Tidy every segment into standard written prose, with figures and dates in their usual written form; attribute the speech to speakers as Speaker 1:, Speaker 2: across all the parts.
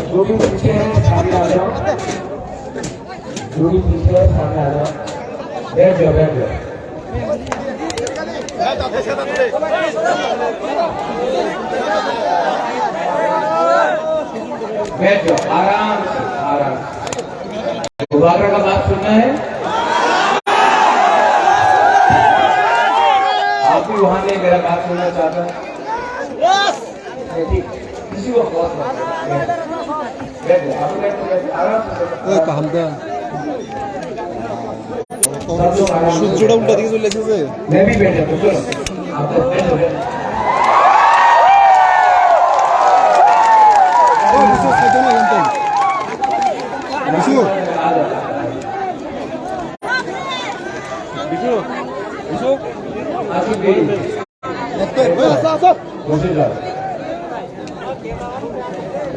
Speaker 1: जो भी पीछे है सामने आ जाओ, जो भी पीछे है सामने आ जाओ, बैठ जाओ बैठ जाओ। बैठ जाओ आराम से आराम से। मुबारक का बात सुनना है, आप भी वहां नहीं मेरा बात सुनना चाहता हूँ। ठीक, किसी को बहुत
Speaker 2: সূর্যটা উল্টা দিকে চলে এসেছে।
Speaker 1: मैं भी बैठ जाता हूँ, चलो आप बैठो बैठो।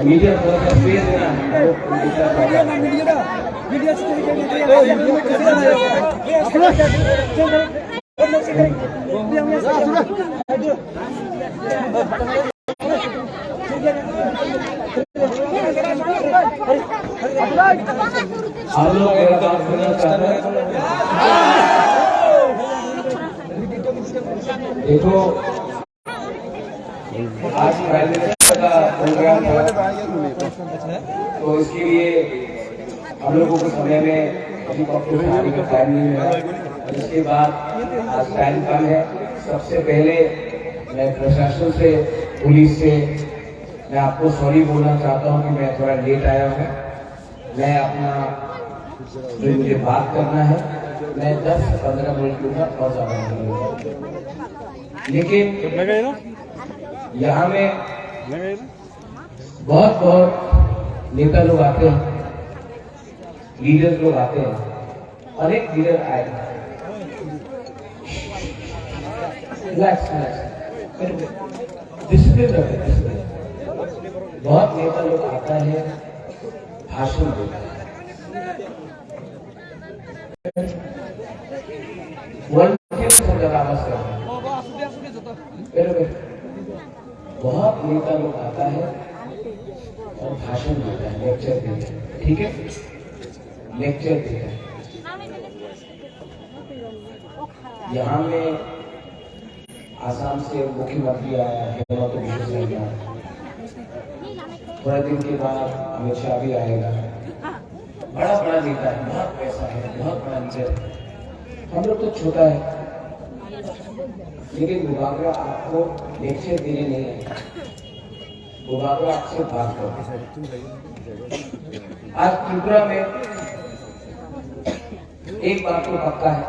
Speaker 1: मीडिया थोड़ा सा स्पेस देना आप लोग मेरा बात सुनना चाहते हैं। देखो आज प्राइम मिनिस्टर का प्रोग्राम था, तो इसके लिए हम लोगों को समय में हेलीकॉप्टर से आने का टाइम नहीं मिला। इसके बाद आज टाइम कम है। सबसे पहले मैं प्रशासन से, पुलिस से मैं आपको सॉरी बोलना चाहता हूं कि मैं थोड़ा लेट आया हूं। मैं अपना जो मुझे बात करना है मैं 10 से 15 मिनट के ऊपर और ज्यादा नहीं होगा, लेकिन यहाँ में बहुत नेता लोग आते हैं, लीडर लोग आते हैं, अनेक लीडर आए। डिसिप्लिन रखें। बहुत नेता लोग आता है, भाषण देता है, बहुत नेता लोग आता है और भाषण देता है, लेक्चर देता है। ठीक है, लेक्चर देता है। यहाँ में आसाम से मुख्यमंत्री आया, हेमंत बिश्व शर्मा, थोड़ा दिन के बाद अमित शाह भी आएगा। बड़ा बड़ा नेता है, बहुत पैसा है, बहुत बड़ा लीडर है। हम लोग तो छोटा है, लेकिन मुबारक आपको लेक्चर देने नहीं है, मुबारक आपसे बात करते हैं। आज त्रिपुरा में एक बात तो पक्का है,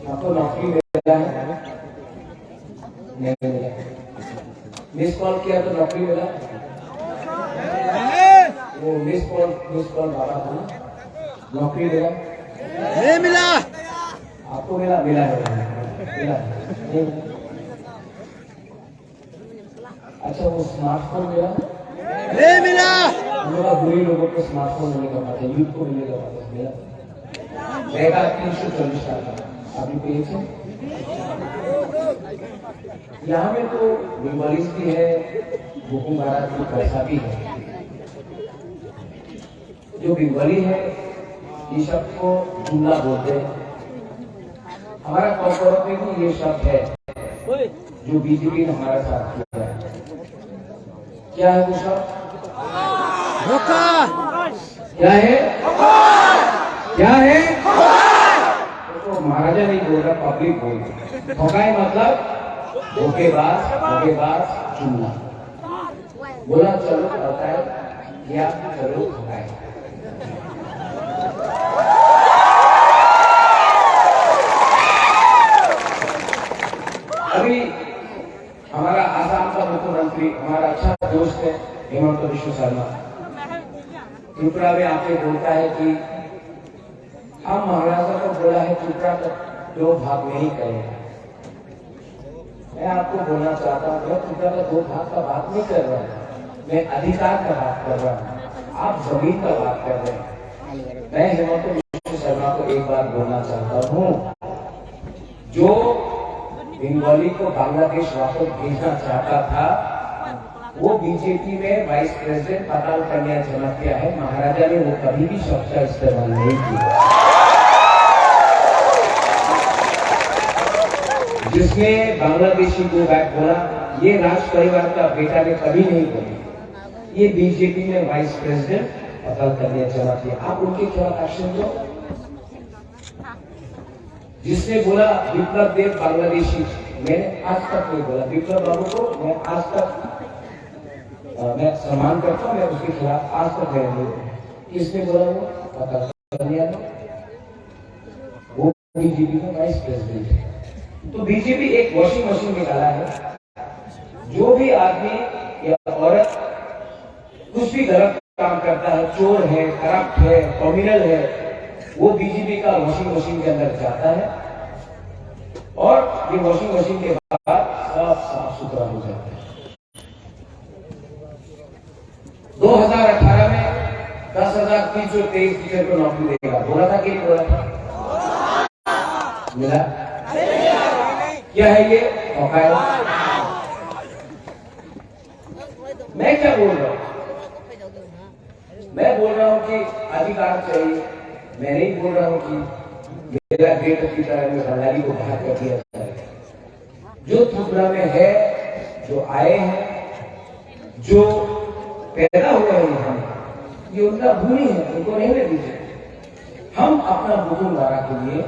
Speaker 1: आपको नौकरी मिला है, नहीं मिला। मिस कॉल किया तो नौकरी मिला, वो मिस कॉल बाबा था, नौकरी मिला
Speaker 2: नहीं मिला।
Speaker 1: आपको मिला? मिला है, मिला। अच्छा, वो स्मार्टफोन मिला?
Speaker 2: नहीं मिला।
Speaker 1: मेरा बुरी लोगों को स्मार्टफोन मिलेगा, पाता यूथ को मिलेगा, पाता मिला। रहेगा 340 साल का अभी पेज है। यहाँ में तो बीमारीज भी है, भूखू महाराज की पैसा भी है। जो बीमारी है ये शब्द को जुमला बोलते हैं। हमारा कॉर्पोरेट में भी ये शब्द है जो बीजेपी ने हमारा साथ किया है। क्या है वो शब्द?
Speaker 2: धोखा।
Speaker 1: क्या है? क्या है? तो महाराजा नहीं बोल रहा, पब्लिक बोल रही। धोखा मतलब धोखेबाज जुमला। बोला चलो करता है या चलो धोखा है। अभी हमारा आसाम का मुख्यमंत्री, हमारा अच्छा दोस्त है हेमंत बिश्व शर्मा, त्रिपुरा में आके बोलता है कि हम महाराजा को बोला है त्रिपुरा का 2 भाग नहीं करेंगे। मैं आपको बोलना चाहता हूँ, मैं खुदा का दो भाग का बात नहीं कर रहा हूँ, मैं अधिकार का बात कर रहा हूँ, आप जमीन का बात कर रहे हैं। मैं हेमंत बिश्व शर्मा को एक बात बोलना चाहता हूँ, जो बंगाली को बांग्लादेश वापस भेजना चाहता था, वो बीजेपी में वाइस प्रेसिडेंट अकाल कन्या जमातिया है। महाराजा ने वो कभी भी शब्द का इस्तेमाल नहीं किया। जिसने बांग्लादेशी को बैक बोला, ये राज परिवार का बेटा ने कभी नहीं बोला। ये बीजेपी में वाइस प्रेसिडेंट अकाल कन्या जमातिया, आप उनके खिलाफ एक्शन लो। जिसने बोला विप्लव देव बांग्लादेशी, मैंने आज तक नहीं बोला विप्लव बाबू को, मैं आज तक मैं सम्मान करता हूं, मैं उसके खिलाफ आज तक नहीं। किसने बोला वो पता नहीं, वो बीजेपी का वाइस प्रेसिडेंट है। तो बीजेपी एक वॉशिंग मशीन निकाला है, जो भी आदमी या औरत कुछ भी गलत काम करता है, चोर है, करप्ट है, क्रिमिनल है, वो बीजेपी का वॉशिंग मशीन के अंदर जाता है और ये वॉशिंग मशीन के बाद सब साफ सुथरा हो जाता है। 2018 में 10,323 टीचर को नौकरी देगा, बोला था कि नहीं बोला था? मिला? क्या है ये औकात? मैं क्या बोल रहा हूं? मैं बोल रहा हूं कि अधिकार चाहिए। मैं नहीं बोल रहा हूं कि मेरा गेट की तरह में बंगाली को बाहर कर दिया जाए। जो त्रिपुरा में है, जो आए हैं, जो पैदा हुए हैं, हम ये उनका भूमि है, उनको नहीं ले दीजिए। हम अपना वसुंधरा के लिए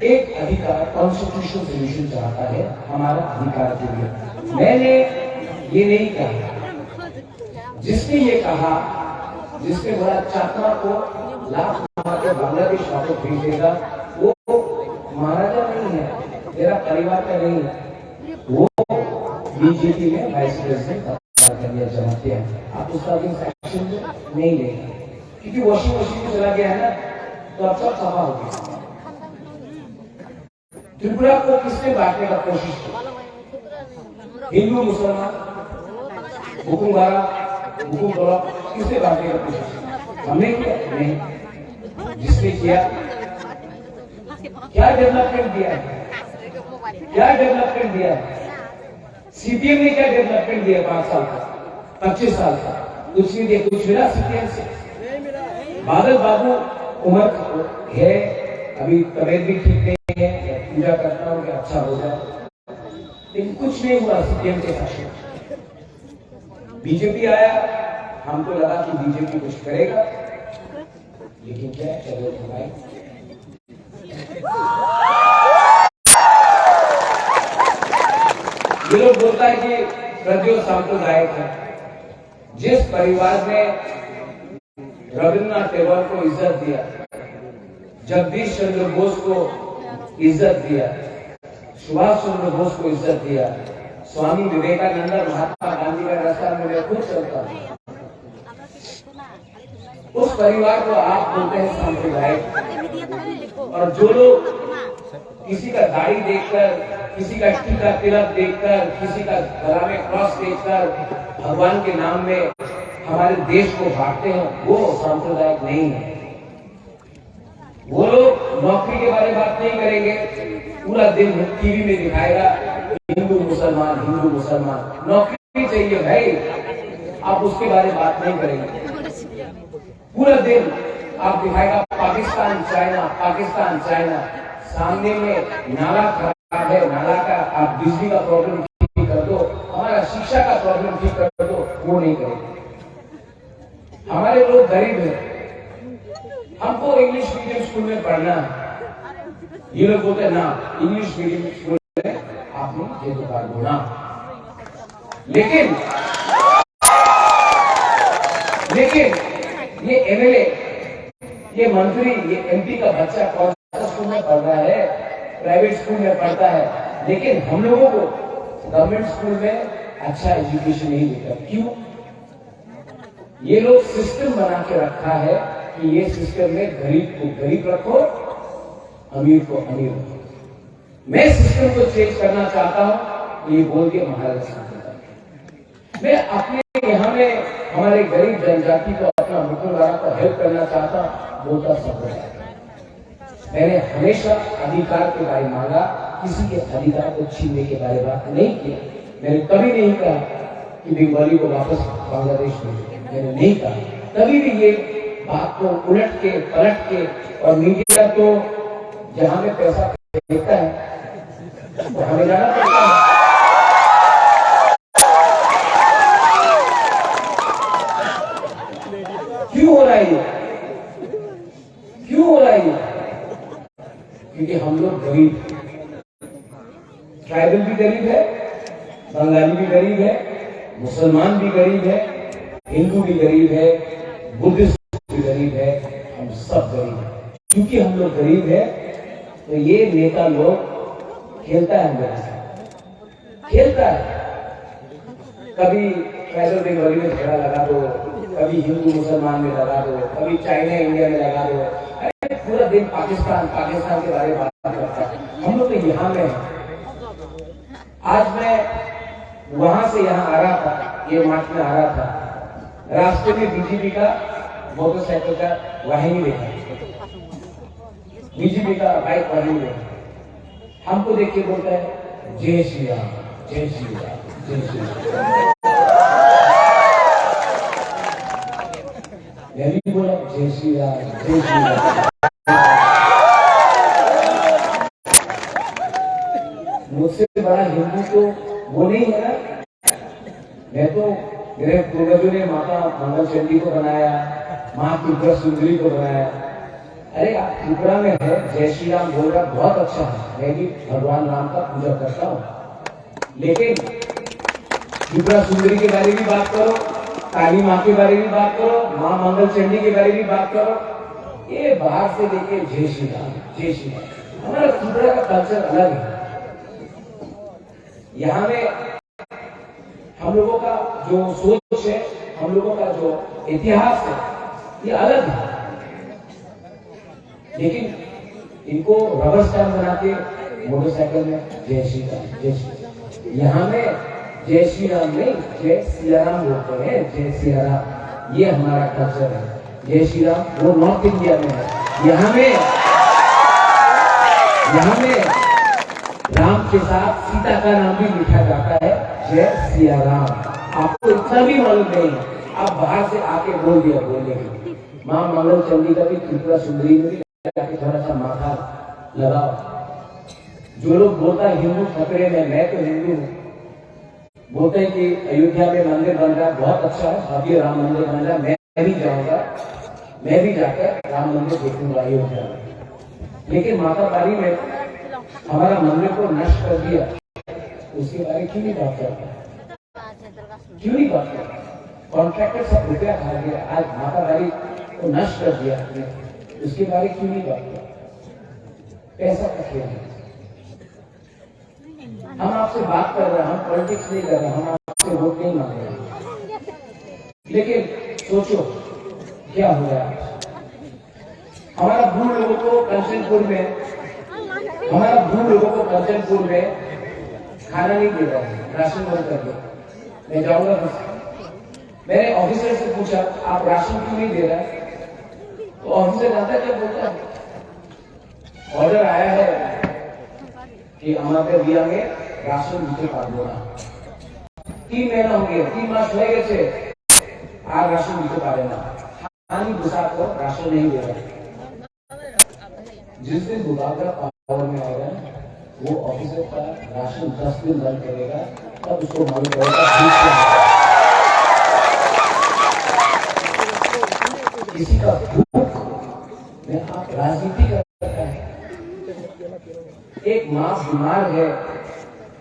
Speaker 1: एक अधिकार, कॉन्स्टिट्यूशनल सोल्यूशन चाहता है हमारा अधिकार के लिए। मैंने ये नहीं कहा, जिसने ये कहा, जिसने बोला चाकमा को लाख के बांग्लादेश वापस भेज देगा, वो महाराजा नहीं है, मेरा परिवार का नहीं है, वो बीजेपी में वाइस प्रेसिडेंट जमाते हैं। आप उसका एक्शन नहीं लेंगे, क्योंकि वॉशिंग मशीन में चला गया है ना, तो अब सब सफा हो गया। त्रिपुरा को किसने बांटने का कोशिश की? हिंदू मुसलमान, हुकुम बारा, हुकुम बोला, किसने बांटने का कोशिश की? हमने किया नहीं। जिसने किया, क्या डेवलपमेंट दिया है? क्या डेवलपमेंट दिया है? सीपीएम ने क्या डेवलपमेंट दिया 5 साल का, 25 साल का? कुछ नहीं दिया। कुछ मिला सीपीएम से? बादल बाबू उम्र है, अभी तबियत भी ठीक नहीं है, पूजा करता हूँ कि अच्छा हो जाए, लेकिन कुछ नहीं हुआ सीपीएम के साथ। बीजेपी आया, हमको लगा कि बीजेपी कुछ करेगा, लेकिन क्या चलो भाई, ये लोग बोलता है कि प्रज्वल सांप्रदायिक है। जिस परिवार ने रविन्द्रनाथ टैगोर को इज्जत दिया, जगदीश चंद्र बोस को इज्जत दिया, सुभाष चंद्र बोस को इज्जत दिया, स्वामी विवेकानंद, महात्मा गांधी का रास्ता में मैं खुद चलता हूं, उस परिवार को आप बोलते हैं सांप्रदायिक। और जो लोग किसी का दाढ़ी देखकर, किसी का टीका तिलक देखकर, किसी का गला में क्रॉस देखकर भगवान के नाम में हमारे देश को बांटते हैं, वो सांप्रदायिक नहीं है। वो लोग नौकरी के बारे में बात नहीं करेंगे, पूरा दिन टीवी में दिखाएगा हिंदू मुसलमान, हिंदू मुसलमान। नौकरी चाहिए भाई, आप उसके बारे में बात नहीं करेंगे। पूरा दिन आप दिखाएगा पाकिस्तान चाइना, पाकिस्तान चाइना। सामने में नाला खराब है, नाला का आप बिजली का प्रॉब्लम ठीक कर दो, हमारा शिक्षा का प्रॉब्लम ठीक कर दो, वो नहीं करेंगे। हमारे लोग गरीब हैं, हमको इंग्लिश मीडियम स्कूल में पढ़ना है। ये लोग बोलते हैं ना, इंग्लिश मीडियम स्कूल में आपने ये तो कर दो ना। लेकिन ये एमएलए, ये मंत्री, ये एमपी का बच्चा कौन सा स्कूल में पढ़ रहा है? प्राइवेट स्कूल में पढ़ता है। लेकिन हम लोगों को गवर्नमेंट स्कूल में अच्छा एजुकेशन नहीं देता। क्यों? ये लोग सिस्टम बना के रखा है कि ये सिस्टम में गरीब को गरीब रखो, अमीर को अमीर रखो। मैं सिस्टम को चेंज करना चाहता हूं, ये बोल के महाराज शांति। मैं अपने यहाँ में हमारे गरीब जनजाति को अपना मुकुलवाड़ा को हेल्प करना चाहता, बोलता संप्रदाय। मैंने हमेशा अधिकार के बारे मांगा, किसी के अधिकार को छीनने के बारे बात नहीं किया। मैंने कभी नहीं कहा कि बंगाली को वापस बांग्लादेश में, मैंने नहीं कहा कभी भी। ये बात को उलट के पलट के, और मीडिया तो जहां में पैसा फेंकता है तो हमें जाना पड़ता है। क्यों हो रहा है ये? क्यों हो रहा है ये? क्योंकि हम लोग गरीब, ट्राइबल भी गरीब है, बंगाली भी गरीब है, मुसलमान भी गरीब है, हिंदू भी गरीब है, बुद्धिस्ट भी गरीब है, हम सब गरीब हैं। क्योंकि हम लोग गरीब है तो ये नेता लोग खेलता है, हम लोग खेलता है। कभी ट्राइबल बंगाली में झगड़ा लगा दो, कभी हिंदू मुसलमान में लगा दो, कभी चाइना इंडिया में लगा दो। अरे पूरा दिन पाकिस्तान के बारे में बात करता है। हम लोग तो यहाँ में, आज मैं वहां से यहाँ आ रहा था, ये मार्च में आ रहा था, रास्ते में बीजेपी का मोटरसाइकिल का वाहिनी देखा, बीजेपी का बाइक वाहिनी देखा। हमको देख के बोलता है जय श्री राम, जय श्री राम, जय श्री राम। मैं भी बोला जय श्री राम, जय श्री राम। मुझसे बड़ा हिंदू तो वो नहीं है ना। मैं तो, मेरे पूर्वजों ने माता मंगल चंडी को बनाया, माँ त्रिपुरा सुंदरी को बनाया। अरे आप त्रिपुरा में है, जय श्री राम बोल रहा, बहुत अच्छा है, मैं भी भगवान राम का पूजा करता हूँ। लेकिन त्रिपुरा सुंदरी के बारे में बात करो, काली माँ के बारे में बात करो, माँ मंगल चंडी के बारे में बात करो, ये बाहर से लेके जय श्री राम, जय श्री राम। हमारा त्रिपुरा का कल्चर अलग है। यहाँ में हम लोगों का जो सोच है, हम लोगों का जो इतिहास है, ये अलग है। लेकिन इनको रबर स्टैम्प बना के मोटरसाइकिल में जय श्री राम, जय श्री राम। यहाँ में जय श्री राम नहीं, जय सिया राम बोलते हैं, जय सिया राम। ये हमारा कल्चर है। जय श्री राम वो नॉर्थ इंडिया में है। यहाँ में राम के साथ सीता का नाम भी लिखा जाता है, जय सिया राम। आपको इतना भी मालूम नहीं है, आप बाहर से आके बोल दिया बोलने की। माँ मंगल चंडी का भी त्रिपुरा सुंदरी में भी जाके थोड़ा सा माथा लगाओ। जो लोग बोलता है हिंदू खतरे में, मैं तो हिंदू हूँ। बोलते हैं कि अयोध्या में मंदिर बन रहा है, बहुत अच्छा है, भव्य राम मंदिर बन रहा है, मैं भी जाऊंगा, मैं भी जाकर राम मंदिर देखूंगा अयोध्या में। लेकिन माता बारी में हमारा मंदिर को नष्ट कर दिया, उसके बारे में क्यों नहीं बात करता? क्यों नहीं बात करता? कॉन्ट्रैक्टर सब रुपया खा गया, आज माता बारी को नष्ट कर दिया, उसके बारे में क्यों नहीं बात करता? पैसा का खेल है। हम आपसे बात कर रहे हैं, हम पॉलिटिक्स नहीं कर रहे, हम आपसे वोट नहीं मांग रहे। लेकिन सोचो क्या हो रहा है। हमारा भूल लोगों को कंचनपुर में खाना नहीं दे रहा है, राशन बंद कर दिया। मैं जाऊंगा, मैंने ऑफिसर से पूछा आप राशन क्यों नहीं दे रहा है? तो ऑफिसर आता क्या बोलता है, ऑर्डर आया है कि हमारे दिया में राशन दिते पारबो ना। 3 महीना हो गया, 3 मास हो गए, आज राशन दिते पारे ना। हानि गुस्सा को राशन नहीं दे रहा। जिस दिन बुलाकर पावर में आएगा वो ऑफिसर का राशन 10 दिन बंद करेगा, तब उसको मालूम पड़ेगा किसी का भूख में आप राजनीति करता है। एक माँ बीमार है,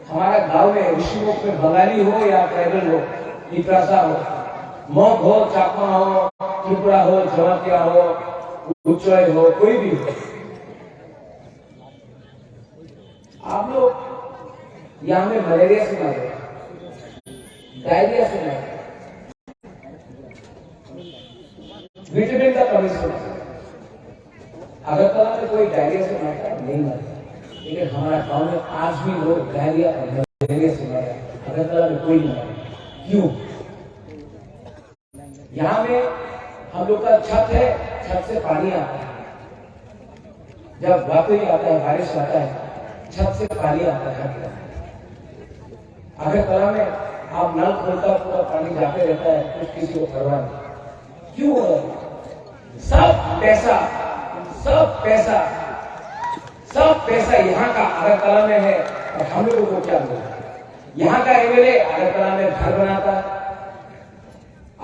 Speaker 1: हमारा गांव में ऋषिमुख में बंगाली हो या ट्राइबल हो, नित्रासा हो, मौत हो, चाकमा हो, त्रिपुरा हो, जमातिया हो, उच्चय हो, कोई भी हो, आप लोग यहाँ में मलेरिया से मरे, डायरिया से मरे, विटामिन का कमी से मरे। अगरतला में कोई डायरिया से मरता नहीं मरता, लेकिन हमारा गांव में आज भी लोग डायरिया पहले से मरा, अगरतला में कोई नहीं मरा। क्यों? यहाँ में हम लोग का छत है, छत से पानी आता है। जब वापस आता है, बारिश आता है, छत से पानी आता है। अगरतला में आप नल खोलता पूरा पानी जाते रहता है, कुछ किसी को परवाह नहीं। क्यों? सब पैसा यहाँ का अगरतला में है और हम लोगों को क्या मिला? यहाँ का एमएलए अगरतला में घर बनाता है।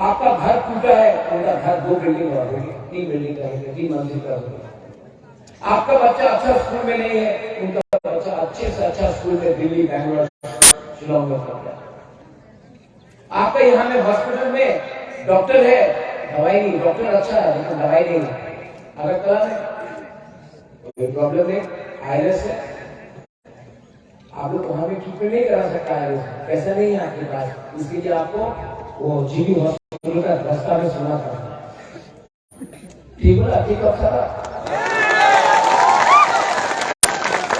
Speaker 1: आपका घर टूटा है, उनका घर 2 बिल्डिंग और होगी, 3 बिल्डिंग का होगा, 3 मंजिल का होगा। आपका बच्चा अच्छा स्कूल में नहीं है, उनका बच्चा अच्छे से अच्छा स्कूल में दिल्ली, बैंगलोर, शिलोंग में पढ़ता है। आपका यहाँ में हॉस्पिटल में डॉक्टर है, दवाई नहीं, डॉक्टर अच्छा है लेकिन दवाई नहीं है। अगरतला में कोई प्रॉब्लम नहीं, आईएलएस है, आप लोग वहां भी ट्रीटमेंट नहीं करा सकता है, पैसा नहीं है आपके पास, इसके लिए आपको वो जीबी हॉस्पिटल का रास्ता में सुना था। ठीक बोला? ठीक सारा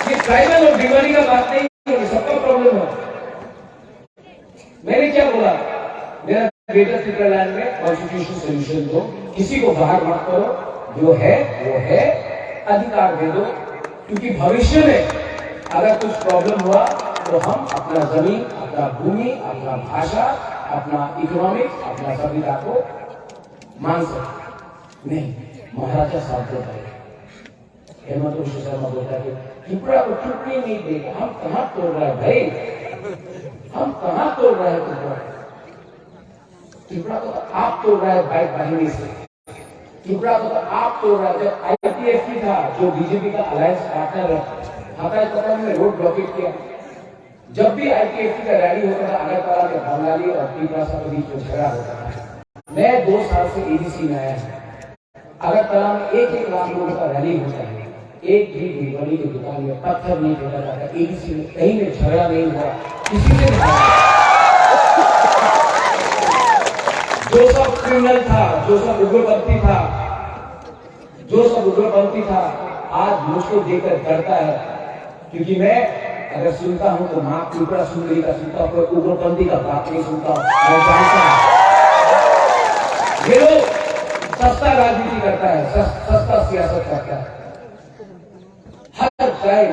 Speaker 1: ये ट्राइबल और बीमारी का बात नहीं है, सबका प्रॉब्लम है। मैंने क्या बोला? मेरा ग्रेटर स्विट्जरलैंड में कॉन्स्टिट्यूशन सोल्यूशन दो, किसी को बाहर मत करो, जो है वो है, अधिकार दे दो, क्योंकि भविष्य में अगर कुछ प्रॉब्लम हुआ तो हम अपना जमीन, अपना भूमि, अपना भाषा, अपना इकोनॉमिक्स, अपना सभ्यता को मान सकते नहीं। महाराजा साहब बोलता है, हेमंत विश्व शर्मा बोलता है, त्रिपुरा को टूटने नहीं देगा। हम कहां तोड़ रहे हैं भाई, हम कहां तोड़ रहे हैं त्रिपुरा? त्रिपुरा को तो आप तोड़ रहे हैं भाई बाहिनी से, त्रिपुरा को तो आप तोड़ रहे हैं। जब आईटीएफटी था, जो बीजेपी का अलायंस पार्टनर है, हाथाई में रोड ब्लॉकेज किया। जब भी आईटीएफटी का रैली होता था, अगरतला में बंगाली और त्रिपुरा के बीच में झगड़ा होता था। मैं 2 साल से एडीसी में आया हूं, अगरतला में 1-1 लाख लोगों का रैली होता है, एक भी भिखारी की दुकान में पत्थर नहीं फेंका जाता, एडीसी में कहीं में झगड़ा नहीं हुआ किसी से नहीं। जो सब क्रिमिनल था, जो सब उग्रपंथी था, आज मुझको देखकर डरता है, क्योंकि मैं अगर सुनता हूं तो मां त्रिपुरा सुंदरी का सुनता हूं, उग्रपंथी का बात नहीं सुनता हूं। मैं जानता हूं ये लोग सस्ता राजनीति करता है, सस्ता सियासत करता है। हर टाइम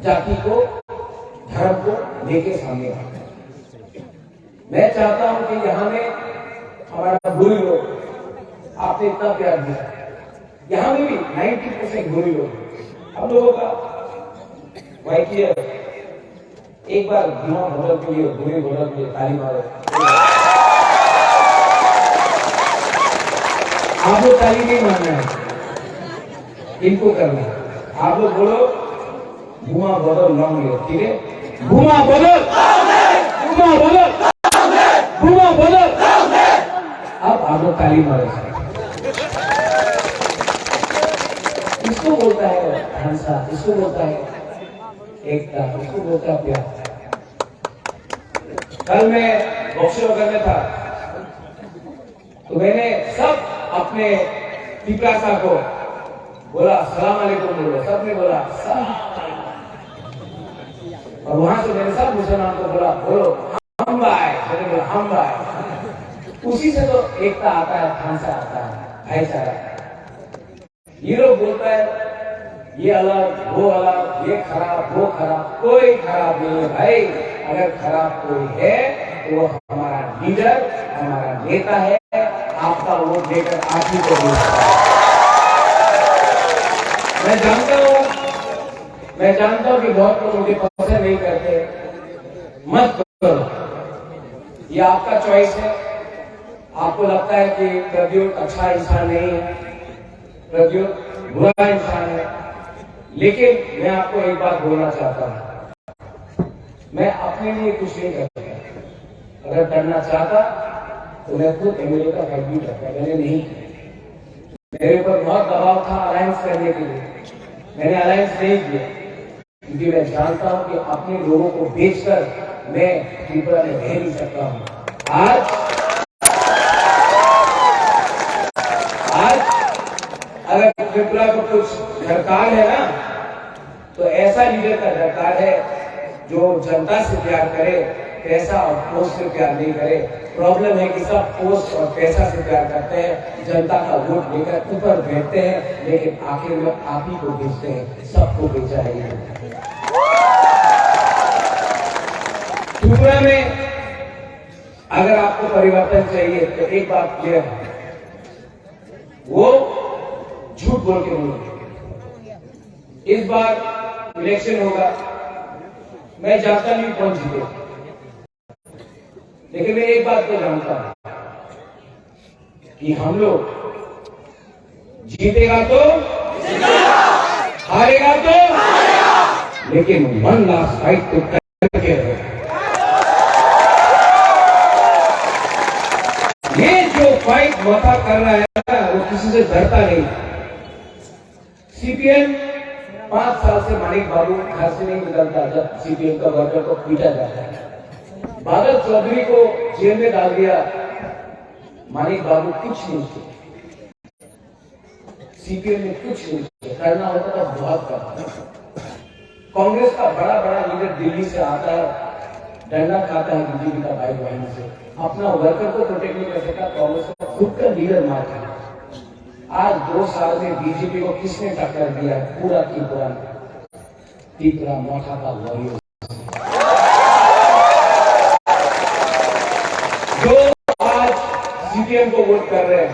Speaker 1: जाति को, धर्म को लेके सामने आता है। मैं चाहता हूं कि यहां में हमारा बुरी लोग, आपने इतना प्यार दिया, यहां में भी 90% बुरी लोग। हम लोगों का वाइटियर एक बार धुआं भोजन के लिए, बुरे भोजन के लिए ताली मारो। आप लोग ताली नहीं मारना है, इनको करना है। आप लोग बोलो धुआं बदल लॉन्ग लियो, ठीक है? धुआं बदल, धुआं बदल, धुआं बदल। अब आप लोग ताली मारो। इसको बोलता है हंसा, इसको बोलता है एकता, इसको बोलता है प्यार। कल मैं बक्सर में था तो मैंने सब अपने पिपरासा को बोला सलाम अलैकुम बोलो, सबने बोला सलाम। और वहां से मैंने सब मुसलमान को बोला बोलो हम भाई, मैंने बोला हम भाई। उसी से तो एकता आता है, हंसा आता है, भाईचारा। ये लोग बोलता है ये अलग, वो अलग, ये खराब, वो खराब। कोई खराब नहीं है भाई। अगर खराब कोई है तो वो हमारा लीडर, हमारा नेता है। आपका वोट देकर आप ही को देता है। मैं जानता हूं कि बहुत लोग मुझे पसंद नहीं करते, मत करो, ये आपका चॉइस है। आपको लगता है कि प्रद्युत अच्छा इंसान नहीं है, प्रद्युत बुरा इंसान है, लेकिन मैं आपको एक बात बोलना चाहता हूं, मैं अपने लिए कुछ नहीं करता। अगर करना चाहता तो मैं खुद एमएलए का फाइट भी करता, मैंने नहीं किया। मेरे ऊपर बहुत दबाव था अलायंस करने के लिए, मैंने अलायंस नहीं किया, क्योंकि मैं जानता हूं कि अपने लोगों को बेचकर मैं त्रिपुरा में रह नहीं सकता हूं। आज अगर त्रिपुरा को कुछ दरकार है ना, तो ऐसा लीडर का दरकार है जो जनता से प्यार करे, पैसा और पोस्ट से प्यार नहीं करे। प्रॉब्लम है कि सब पोस्ट और पैसा से प्यार करते हैं, जनता का वोट लेकर ऊपर बैठते हैं, लेकिन आखिर में आप ही को बेचते हैं। सबको बेचा है ये। त्रिपुरा में अगर आपको परिवर्तन चाहिए तो एक बात क्लियर है, वो झूठ बोल के बोलो। इस बार इलेक्शन होगा, मैं जानता नहीं कौन जीते, लेकिन मैं एक बात तो जानता हूं कि हम लोग जीतेगा तो हारेगा तो, लेकिन वन लास्ट फाइट तो करके रहेगा। ये जो फाइट मोथा कर रहा है वो किसी से डरता नहीं। सीपीएम 5 साल से मानिक बाबू घर से नहीं निकलता जब सीपीएम का वर्कर को पीटा जाता है। बादल चौधरी को जेल में डाल दिया, मानिक बाबू कुछ नहीं किया, सीपीएम ने कुछ नहीं किया। करना होता था बहुत करता। कांग्रेस का बड़ा बड़ा लीडर दिल्ली से आता है, डंडा खाता है बीजेपी का भाई बहन से, अपना वर्कर को प्रोटेक्ट नहीं कर सकता, कांग्रेस का खुद का लीडर मार है। आज 2 साल में बीजेपी को किसने टक्कर दिया? पूरा त्रिपुरा मोथा का वॉरियर जो आज सीपीएम को वोट कर रहे हैं।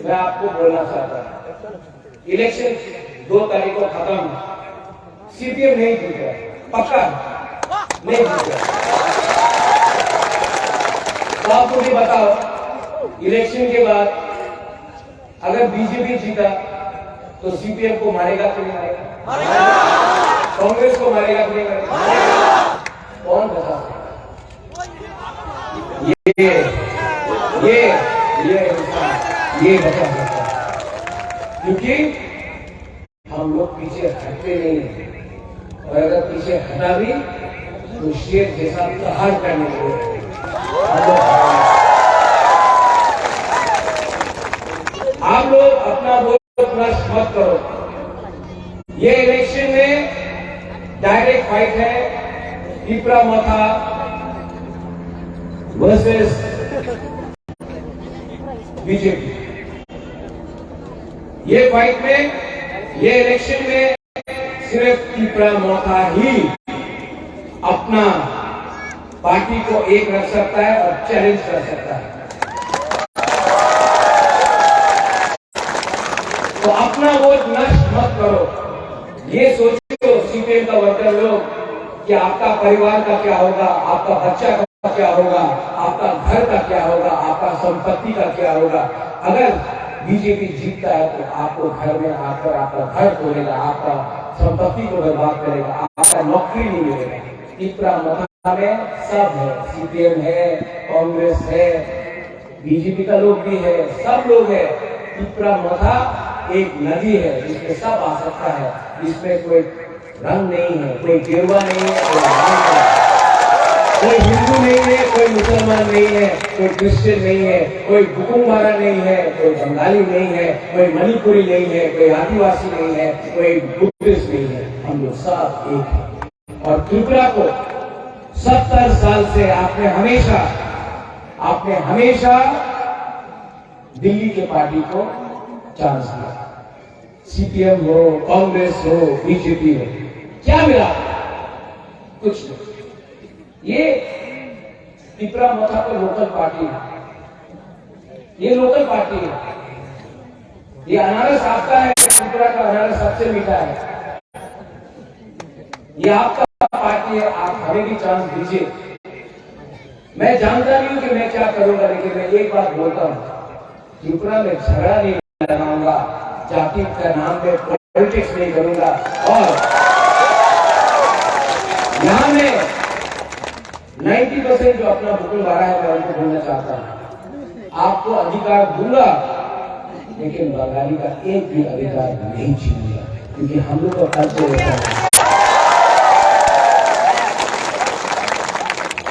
Speaker 1: मैं आपको बोलना चाहता हूं, इलेक्शन 2 तारीख को खत्म, सीपीएम नहीं जीत रहा, पक्का नहीं जीत रहा। तो आप मुझे बताओ, इलेक्शन के बाद अगर बीजेपी जीता तो सीपीएम को मारेगा कि नहीं मारेगा? कांग्रेस को मारेगा कि नहीं मारेगा? कौन बता सकता? ये बता सकता है, क्योंकि हम लोग पीछे हटते नहीं हैं, और अगर पीछे हटा भी तो शेर जैसा प्रहार करने के आप लोग अपना वोट नष्ट मत करो। ये इलेक्शन में डायरेक्ट फाइट है, त्रिपुरा मोथा वर्सेस बीजेपी। ये फाइट में, ये इलेक्शन में सिर्फ त्रिपुरा मोथा ही अपना पार्टी को एक रख सकता है और चैलेंज कर सकता है। तो अपना वोट नष्ट मत करो। ये सोचो सीपीएम का वर्कर लोग कि आपका परिवार का क्या होगा, आपका बच्चा का क्या होगा, आपका घर का क्या होगा, आपका संपत्ति का क्या होगा। अगर बीजेपी जीतता है तो आपको घर में आकर आपका घर तोड़ेगा, आपका संपत्ति को बर्बाद करेगा, आपका नौकरी नहीं मिलेगा। त्रिपुरा मोथा में सब है, सीपीएम है, कांग्रेस है, बीजेपी का लोग भी है, सब लोग है। त्रिपुरा मोथा एक नदी है जिसमें सब आ सकता है, इसमें कोई रंग नहीं है, कोई गेरुआ नहीं है, कोई लाल नहीं है, कोई हिंदू नहीं है, कोई मुसलमान नहीं है, कोई क्रिश्चियन नहीं है, कोई बुकुंबारा नहीं है, कोई बंगाली नहीं है, कोई मणिपुरी नहीं है, कोई आदिवासी नहीं है, कोई बुद्धिस्ट नहीं है। हम लोग सब एक हैं। और त्रिपुरा को 70 साल से आपने हमेशा दिल्ली के पार्टी को चांस दिया, सीपीएम हो, कांग्रेस हो, बीजेपी हो, क्या मिला? कुछ नहीं। ये त्रिपुरा मोथा को लोकल पार्टी है, ये लोकल पार्टी है। ये अनारस आपका है, त्रिपुरा का अनारस सबसे मीठा है। ये आपका पार्टी है, आप हमें भी चांस दीजिए। मैं जानता नहीं हूं कि मैं क्या करूंगा, लेकिन मैं एक बात बोलता हूं, त्रिपुरा में झगड़ा नहीं लगाऊंगा, जाति का नाम पे पॉलिटिक्स नहीं करूंगा, और यहां में 90% जो अपना बुकुंबारा है मैं उनको बोलना चाहता हूं, आपको अधिकार दूंगा, लेकिन बंगाली का एक भी अधिकार नहीं छीनूंगा, क्योंकि हम लोग का कर्तव्य होता है।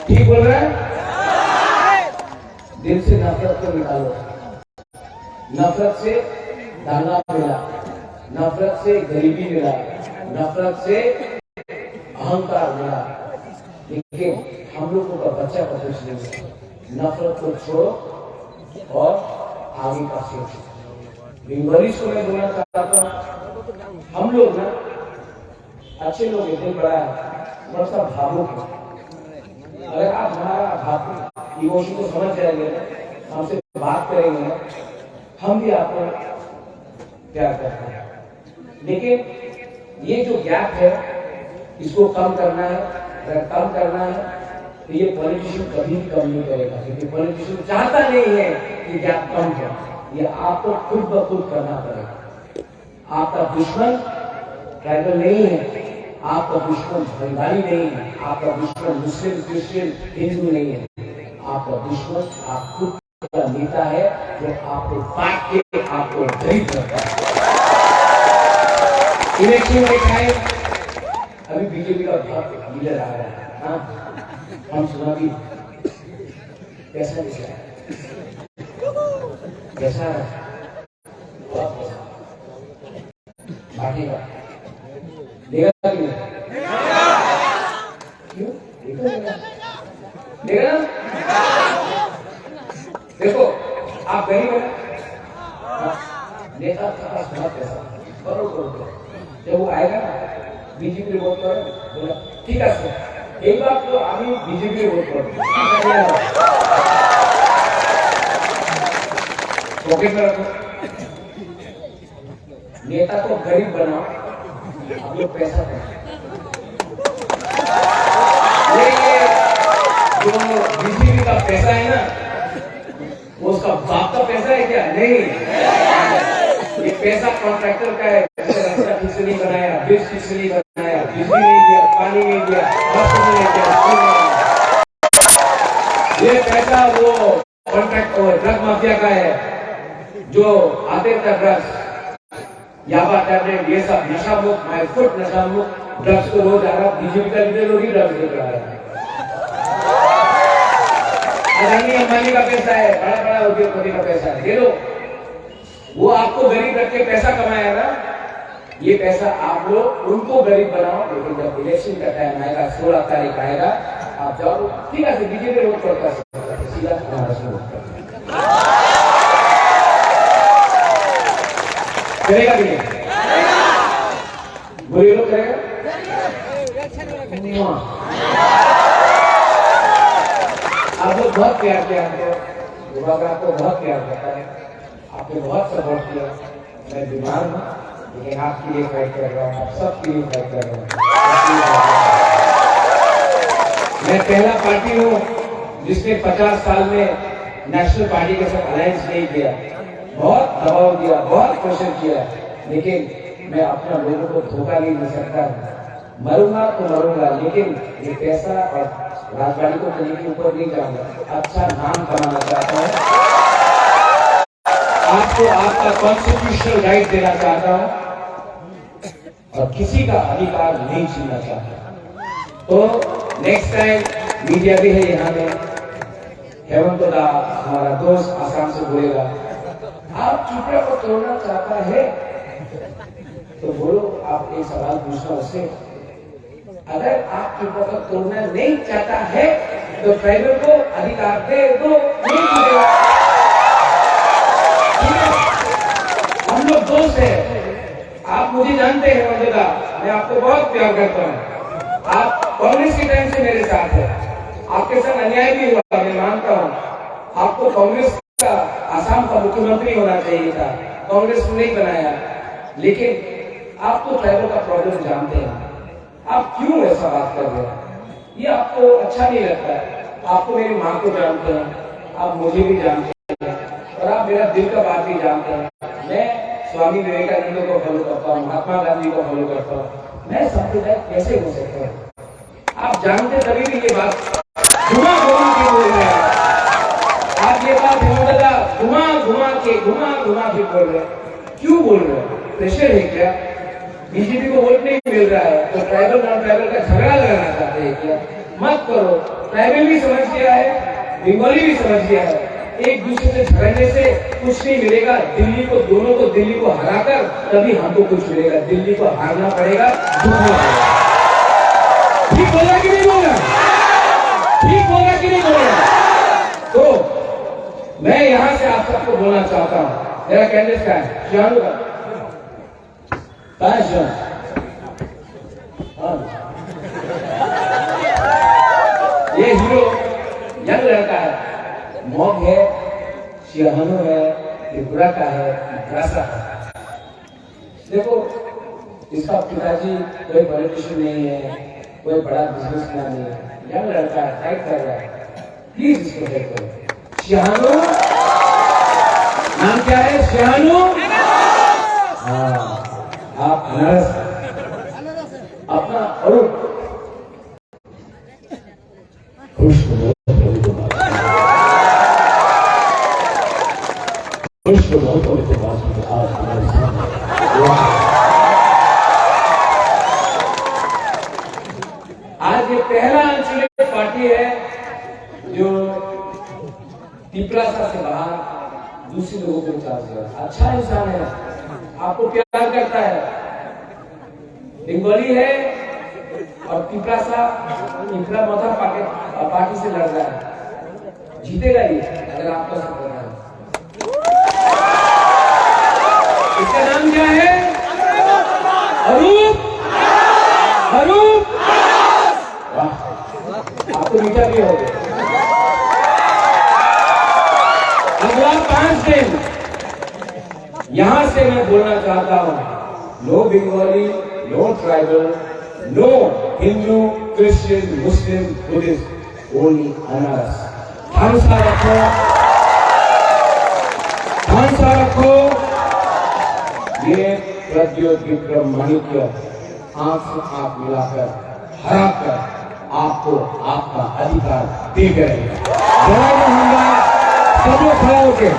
Speaker 1: ठीक बोल रहे हैं? दिल से नफरत को निकालो। नफरत से दाना मिला, नफरत से गरीबी मिला, नफरत से अहंकार मिला, लेकिन हम लोगों का बच्चा का कुछ नहीं है। नफरत को छोड़ो और आगे का सोचो। बंगाली को मैं बोलना चाहता हूँ, हम लोग ना अच्छे लोग हैं, दिल बड़ा है, थोड़ा सा भावुक है। अगर आप हमारा भावुक इमोशन को समझ जाएंगे, हमसे बात करेंगे, हम भी आपको प्यार करते हैं। लेकिन ये जो गैप है, इसको कम करना है। अगर कम करना है तो ये पॉलिटिशियन कभी भी कम नहीं करेगा, क्योंकि पॉलिटिशियन चाहता नहीं है कि गैप कम हो। ये आपको खुद ब खुद करना पड़ेगा। आपका दुश्मन ट्राइबल नहीं है, आपका दुश्मन बंगाली नहीं है, आपका दुश्मन मुस्लिम, क्रिश्चियन, हिंदू नहीं है। आपका दुश्मन आप खुद का नेता है, जो आपको बांट के आपको गरीब करता है। इलेक्शन में टाइम अभी बीजेपी का बहुत लीडर आ रहा है, हाँ हम सुना भी कैसा निकला है, कैसा बहुत पैसा बांटेगा, देगा कि नहीं? क्यों देगा ना? देखो आप गरीब है, नेता के पास बहुत पैसा, करोड़ करोड़, जब वो आएगा ना बीजेपी वोट करो, बोला ठीक है सर, एक बार तो अभी बीजेपी वोट करो, पॉकेट में रखो। नेता को गरीब बनाओ, आप लोग पैसा दो। ये जो बीजेपी का पैसा है ना, वो उसका बाप का पैसा है क्या? नहीं, ये पैसा कॉन्ट्रैक्टर का है। रास्ता ठीक से नहीं बनाया, ब्रिज ठीक से नहीं बनाया, बिजली नहीं दिया, पानी नहीं दिया, बस नहीं दिया। ये पैसा वो कॉन्ट्रैक्ट ड्रग माफिया का है, जो आते थे ड्रग्स, याबा टैबलेट, ये सब नशा मुक्त, माइफुट नशा मुक्त ड्रग्स को रोज आ रहा। बीजेपी का लीडर लोग ही ड्रग्स लेकर आ रहा है। अदानी अंबानी का पैसा है, बड़ा बड़ा उद्योगपति का पैसा है, दे लो। वो आपको गरीब रख के पैसा कमाया ना, ये पैसा आप लोग उनको गरीब बनाओ। लेकिन जब इलेक्शन का टाइम आएगा, 16 तारीख आएगा, आप जाओ ठीक है, बीजेपी वोट करता है, सीधा हमारा वोट करेगा कि नहीं? बोलिए लोग करेगा? आप लोग बहुत प्यार किया हमको, बाबा आपको बहुत प्यार करता है, आपने बहुत सपोर्ट किया। मैं बीमार हूँ, लेकिन आपके लिए फाइट कर रहा हूँ, आप सबके लिए फाइट कर रहा हूँ। मैं पहला पार्टी हूँ जिसने 50 साल में नेशनल पार्टी के साथ अलायंस नहीं किया। बहुत दबाव दिया, बहुत प्रेशर किया, लेकिन मैं अपना लोगों को धोखा नहीं दे सकता। मरूंगा तो मरूंगा, लेकिन ये पैसा और राजवाड़ी को कहीं के ऊपर नहीं जाऊंगा। अच्छा नाम कमाना चाहता हूँ, आपको आपका कॉन्स्टिट्यूशनल राइट देना चाहता हूँ, और किसी का अधिकार नहीं छीनना चाहता। तो नेक्स्ट टाइम मीडिया भी है यहाँ में, हेमंत दा हमारा दोस्त आसाम से बोलेगा, आप चुटिया को तोड़ना चाहता है तो बोलो, आप एक सवाल पूछना उससे। अगर आप चुटिया को तोड़ना नहीं चाहता है तो ट्राइबल को अधिकार दे दो, नहीं मिलेगा। हम लोग दोस्त हैं, आप मुझे जानते हैं मजेदा, मैं आपको बहुत प्यार करता हूँ। आप कांग्रेस के टाइम से मेरे साथ है, आपके साथ अन्याय भी हुआ, मैं मानता हूँ। आपको कांग्रेस का आसाम का मुख्यमंत्री होना चाहिए था, कांग्रेस ने नहीं बनाया। लेकिन आप तो ट्राइबल का प्रॉब्लम जानते हैं, आप क्यों ऐसा बात कर रहे हैं? ये आपको अच्छा नहीं लगता है। आपको मेरी माँ को जानते हैं, आप मुझे भी जानते हैं, और आप मेरा दिल का बात भी जानते हैं। मैं स्वामी विवेकानंद को फॉलो करता हूँ, महात्मा गांधी को फॉलो करता हूँ। मैं सांप्रदायिक कैसे हो सकता हूँ? आप जानते तभी भी ये बात घुमा घुमा के बोल रहे हैं। आप ये बात घुमा घुमा के बोल रहे हैं। क्यों बोल रहे हैं? प्रेशर है क्या? बीजेपी को वोट नहीं मिल रहा है तो ट्राइबल नॉन ट्राइबल का झगड़ा लगाना चाहते हैं क्या? मत करो। ट्राइबल भी समझ गया है, बंगाली भी समझ गया है, एक दूसरे से झगड़ने से कुछ नहीं मिलेगा। दोनों को दिल्ली को हराकर तभी हमको कुछ मिलेगा। दिल्ली को हारना पड़ेगा, ठीक बोल रहा कि नहीं बोल रहा? ठीक बोल रहा कि नहीं बोल रहा? तो मैं यहां से आप सबको बोलना चाहता हूं, मेरा कैंडिडेट क्या है? शियानू का ये हीरो यंग लड़का है, मॉग है, शियानू है, त्रिपुरा का है, ग्रासा है। देखो इसका पिताजी कोई पॉलिटिशियन नहीं है, कोई बड़ा बिजनेसमैन नहीं है, यंग लड़का है, फाइट कर रहा है, प्लीज इसको हेल्प करो। शियानू नाम क्या है? शियानू। हाँ, आप अनारस अपना अरूप खुश हो, खुश हो बहुत बड़े के पास में आज हमारे सामने। आज ये पहला आंचलिक पार्टी है जो पिपलासा से बाहर दूसरे लोगों को विचार दिया। अच्छा इंसान है, आपको प्यार करता है, बंगाली है और पिपलासा पिपला मथा पार्टी से लड़ रहा है, जीतेगा ये अगर आपका साथ लड़ रहा है। इसका नाम क्या है? अरूप। अरूप, वाह, आप तो मीठा भी हो गए। अगला 5 दिन यहां से मैं बोलना चाहता हूं, no Bengali, no tribal, no Hindu, Christian, Muslim, Buddhist, only अनारस। हंसा रखो, हंसा रखो। ये प्रद्योत विक्रम माणिक्य आंख से आंख मिलाकर हरा कर आपको आपका अधिकार दे करेगा। सब लोग खड़ा होके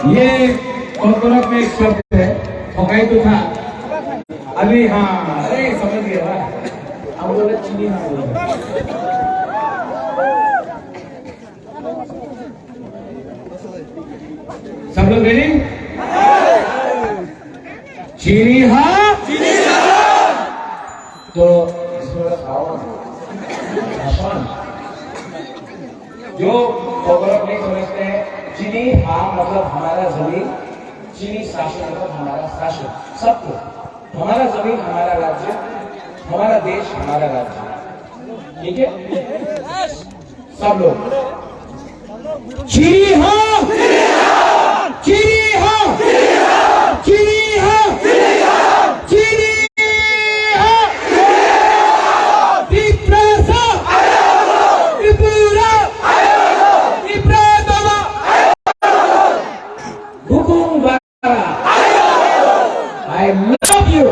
Speaker 1: ये कॉर्पोरेट में एक शब्द है, पकाई तो था अभी। हाँ, अरे समझ गया, हम बोले चीनी, हाँ बोले। सब लोग रेडी? चीनी हाँ, चीनी हाँ। तो इसमें खाओ जो कॉर्पोरेट नहीं समझते हैं, चीनी हाँ मतलब हमारा जमीन, चीनी शासन मतलब हमारा शासन, सबको हमारा जमीन हमारा राज्य, हमारा देश हमारा राज्य, ठीक है? सब लोग चीनी हाँ, चीनी हाँ, चीनी हाँ, चीनी हाँ, त्रिपुरा, त्रिपुरा, त्रिपुरा, हुकुम वाला, I love you.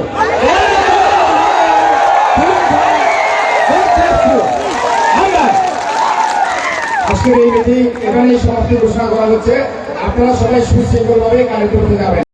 Speaker 1: আজকের এই মিটিং এখানেই সমাপ্তি ঘোষণা করা হচ্ছে। আপনারা সবাই সুশৃঙ্খলভাবে কার্যক্রমে যাবেন।